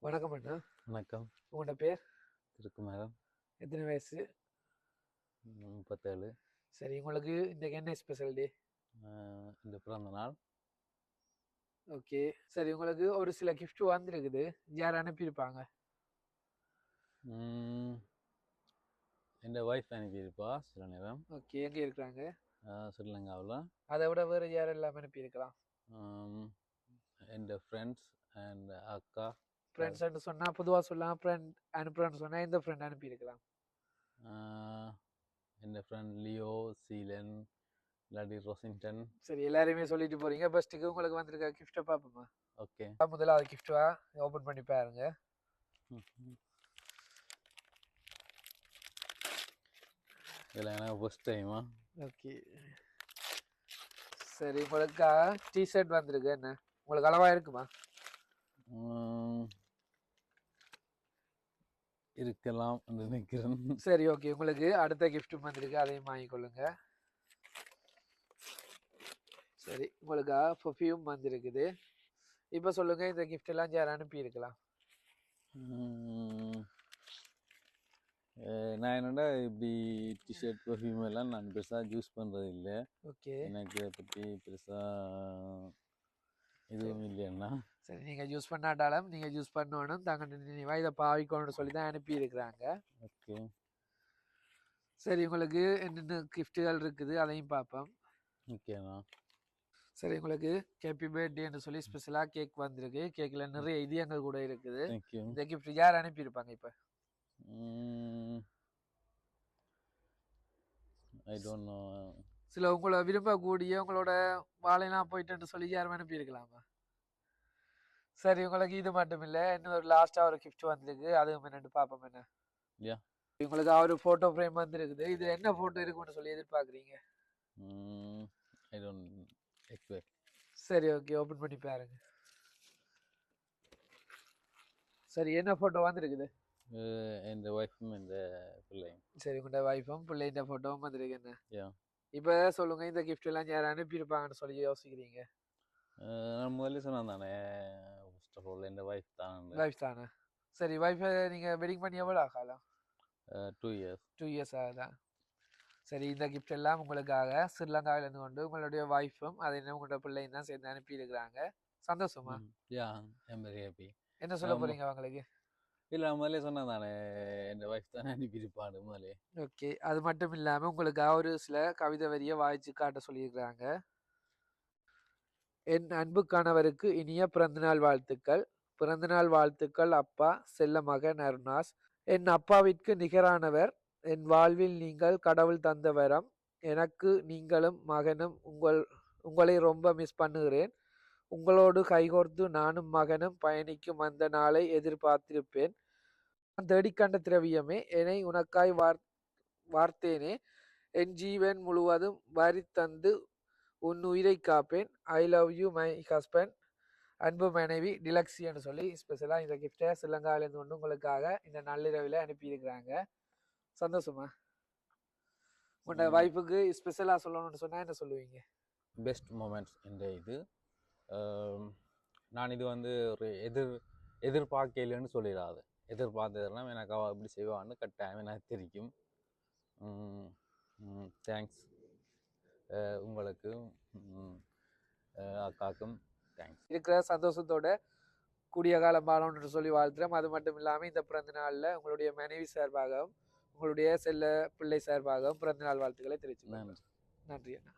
வணக்கம் அண்ணா. வணக்கம். உங்களோட பேர்? திருக்குமரன். எத்தனை வயசு? 37. சரி, உங்களுக்கு இன்றைக்கு என்ன ஸ்பெஷல் டே? இந்த பிறந்த நாள். ஓகே, சரி, உங்களுக்கு ஒரு சில கிஃப்ட் வந்துருக்குது, யார் அனுப்பியிருப்பாங்க? என் ஒய்ஃப் அனுப்பியிருப்பா சில நேரம். ஓகே, எங்கே இருக்கிறாங்க? ஸ்ரீலங்காவில். அதை விட வேறு யாரெல்லாம் அனுப்பியிருக்கலாம்? என் ஃப்ரெண்ட்ஸ் அண்ட் அக்கா. ஃப்ரெண்ட்ஸ்ன்னு சொன்னால் பொதுவாக சொல்லலாம், ஃப்ரெண்ட் அனுப்புகிறேன்னு சொன்னால் எந்த ஃப்ரெண்ட் அனுப்பியிருக்கலாம்? என் ஃப்ரெண்ட் லியோ, சீலன், இல்லாட்டி ரோசிங்டன். சரி, எல்லாரையுமே சொல்லிட்டு போறீங்க. ஃபர்ஸ்ட்டுக்கு உங்களுக்கு வந்திருக்க கிஃப்ட்டை பார்ப்போமா? ஓகே, முதலாவது கிஃப்டா ஓப்பன் பண்ணி பாருங்க. இதில் எனக்கு ஃபர்ஸ்ட் டைமா. ஓகே, சரி, உங்களுக்காக டிஷர்ட் வந்திருக்கு. என்ன உங்களுக்கு அளவா இருக்குமா? இருக்கலாம் என்று நினைக்கிறேன். சரி, ஓகே, உங்களுக்கு அடுத்த கிஃப்ட்டும் வந்திருக்கு, அதையும் வாங்கிக்கொள்ளுங்க. சரி, உங்களுக்கு பர்ஃப்யூம் வந்திருக்குது. இப்போ சொல்லுங்க, இந்த கிஃப்ட் எல்லாம் யார் அனுப்பி இருக்கலாம்? நான் என்னடா இப்படி டிஷர்ட் பர்ஃப்யூம் எல்லாம் நான் பெருசாக யூஸ் பண்ணுறது இல்லை. ஓகே, எனக்கு இதை பற்றி பெருசாக எதுவும் இல்லைன்னா. சரி, நீங்கள் யூஸ் பண்ணாட்டாலும் நீங்கள் யூஸ் பண்ணணும், தாங்க நினைவா இதை பாவிக்கணும்னு சொல்லி தான் அனுப்பி இருக்கிறாங்க. ஓகே, சரி, உங்களுக்கு என்னென்ன கிஃப்ட்டுகள் இருக்குது அதையும் பார்ப்போம். ஓகேண்ணா. சரி, உங்களுக்கு ஹேப்பி பர்த்டேன்னு சொல்லி ஸ்பெஷலாக கேக் வந்திருக்கு. கேக்கில் நிறைய இதயங்கள் கூட இருக்குது. இந்த கிஃப்ட் யார் அனுப்பியிருப்பாங்க? இப்போ ஐ டோன்ட் நோ. சில உங்களை விரும்பக்கூடிய உங்களோட வாழைலாம் போயிட்டு சொல்லி யாரும் அனுப்பியிருக்கலாமா? சரி, உங்களுக்கு இது மட்டும் இல்லை, இன்னும் ஒரு லாஸ்ட்டாக ஒரு கிஃப்ட் வந்திருக்கு, அதுவும் என்னென்னு பார்ப்போம். என்ன உங்களுக்கு ஒரு ஃபோட்டோ ஃப்ரேம் வந்துருக்குது. இது என்ன ஃபோட்டோ இருக்குன்னு சொல்லி எதிர்பார்க்குறீங்க? I don't expect. சரி, ஓகே, ஓப்பன் பண்ணி பாருங்க. சரி, என்ன ஃபோட்டோ வந்துருக்குது? என் ஒய்ஃபும் இந்த பிள்ளையும். சரி, உங்களோட ஒய்ஃபும் பிள்ளைங்க ஃபோட்டோவும் வந்துருக்கு. என்ன இப்போ இப்போ சொல்லுங்க, இந்த கிஃப்ட் எல்லாம் யார் அனுப்பியிருப்பாங்கன்னு சொல்லி யோசிக்கிறீங்க? நான் முதல்ல சொன்னேன் தானே, ஃபர்ஸ்ட் ஆஃப் ஆல் என் ஒய்ஃப் தான். ஒய்ஃப் தானே? சரி, ஒய்ஃபை நீங்கள் வெட்டிங் பண்ணி எவ்வளோ ஆகலாம்? 2 years. 2 years ஆகுதான். சரி, இந்த கிஃப்ட் எல்லாம் உங்களுக்காக ஸ்ரீலங்காவிலேருந்து கொண்டு உங்களுடைய ஒய்ஃபும் அதை உங்களோட பிள்ளையும் தான் சேர்ந்து அனுப்பியிருக்கிறாங்க. சந்தோஷமா? I'm very happy. என்ன சொல்ல போறீங்க அவங்களுக்கு? இல்லை, முதல்ல சொன்னேன் தானே, என் ஒய்ஃப் தானே அனுப்பியிருப்பாடு முதலே. ஓகே, அது மட்டும் இல்லாமல் உங்களுக்காக ஒரு சில கவிதை வரியை வாய்ச்சி காட்ட சொல்லியிருக்கிறாங்க. என் அன்பு கணவருக்கு இனிய பிறந்தநாள் வாழ்த்துக்கள். பிறந்தநாள் வாழ்த்துக்கள் அப்பா, செல்ல மகன் அருணாஸ். என் அப்பாவிற்கு நிகரானவர். என் வாழ்வில் நீங்கள் கடவுள் தந்த வரம். எனக்கு நீங்களும் மகனும் உங்களை ரொம்ப மிஸ் பண்ணுகிறேன். உங்களோடு கைகோர்த்து நானும் மகனும் பயணிக்கும் அந்த நாளை எதிர்பார்த்திருப்பேன். நான் தேடிக்கண்ட திரவியமே, என்னை உனக்காய் வார்த்தேனே. என் ஜீவன் முழுவதும் வாரி தந்து உன் உயிரை காப்பேன். I love you my husband. அன்பு மனைவி டிலக்ஸின்னு சொல்லி ஸ்பெஷலாக இந்த கிஃப்டை ஸ்ரீலங்காவிலேருந்து கொண்டு உங்களுக்காக இந்த நள்ளிரவில் அனுப்பியிருக்கிறாங்க. சந்தோஷமா? உங்களோட வைஃபுக்கு ஸ்பெஷலாக சொல்லணும்னு சொன்னால் என்ன சொல்லுவீங்க? பெஸ்ட் மூமெண்ட்ஸ் இந்த இது. நான் இது வந்து ஒரு எதிர்பார்க்கலன்னு சொல்லிடாது. எதிர்பார்த்ததெல்லாம் எனக்கு அவள் எப்படி செய்வான்னு கட்டாயம் எனக்கு தெரியும். தேங்க்ஸ் உங்களுக்கும் அக்காக்கும் தேங்க்ஸ். இருக்கிற சந்தோஷத்தோட கூடிய காலம் வாழணும்னு சொல்லி வாழ்த்துறோம். அது மட்டும் இல்லாமல் இந்த பிறந்த நாளில் உங்களுடைய மனைவி சார்பாகவும் உங்களுடைய செல்ல பிள்ளை சார்பாகவும் பிறந்த நாள் வாழ்த்துக்களை தெரிவிச்சுக்கிறேன். நன்றி. நன்றி அண்ணா.